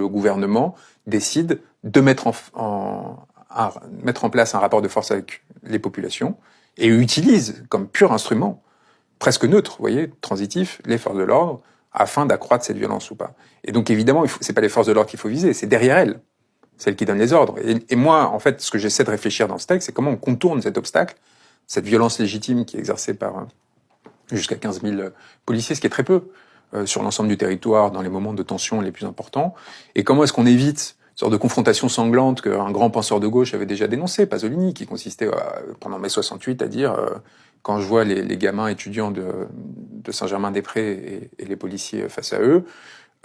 le gouvernement décide de mettre en place un rapport de force avec les populations et utilise comme pur instrument, presque neutre, vous voyez, transitif, les forces de l'ordre, afin d'accroître cette violence ou pas. Et donc évidemment, c'est pas les forces de l'ordre qu'il faut viser, c'est derrière elles, celles qui donnent les ordres. Et moi, en fait, ce que j'essaie de réfléchir dans ce texte, c'est comment on contourne cet obstacle, cette violence légitime qui est exercée par jusqu'à 15 000 policiers, ce qui est très peu sur l'ensemble du territoire dans les moments de tension les plus importants. Et comment est-ce qu'on évite une sorte de confrontation sanglante qu'un grand penseur de gauche avait déjà dénoncé, Pasolini, qui consistait pendant mai 68 à dire quand je vois les gamins étudiants de Saint-Germain-des-Prés et les policiers face à eux,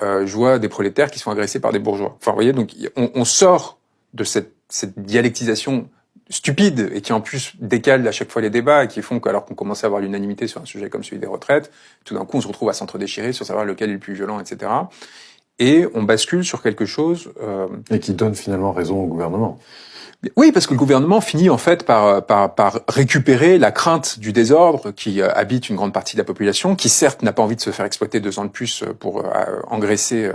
je vois des prolétaires qui sont agressés par des bourgeois. Enfin, vous voyez, donc on sort de cette dialectisation stupide et qui en plus décale à chaque fois les débats et qui font qu'alors qu'on commençait à avoir l'unanimité sur un sujet comme celui des retraites, tout d'un coup on se retrouve à s'entre-déchirer sur savoir lequel est le plus violent, etc. Et on bascule sur quelque chose... Et qui donne finalement raison au gouvernement. Oui, parce que le gouvernement finit en fait par récupérer la crainte du désordre qui habite une grande partie de la population, qui certes n'a pas envie de se faire exploiter 2 ans de plus pour engraisser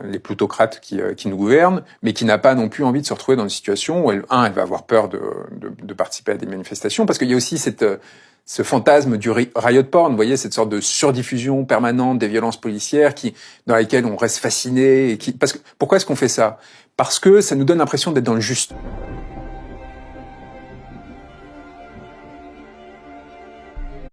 les plutocrates qui nous gouvernent, mais qui n'a pas non plus envie de se retrouver dans une situation où elle va avoir peur de participer à des manifestations, parce qu'il y a aussi ce fantasme du riot porn, vous voyez, cette sorte de surdiffusion permanente des violences policières dans lesquelles on reste fasciné. Pourquoi est-ce qu'on fait ça? Parce que ça nous donne l'impression d'être dans le juste.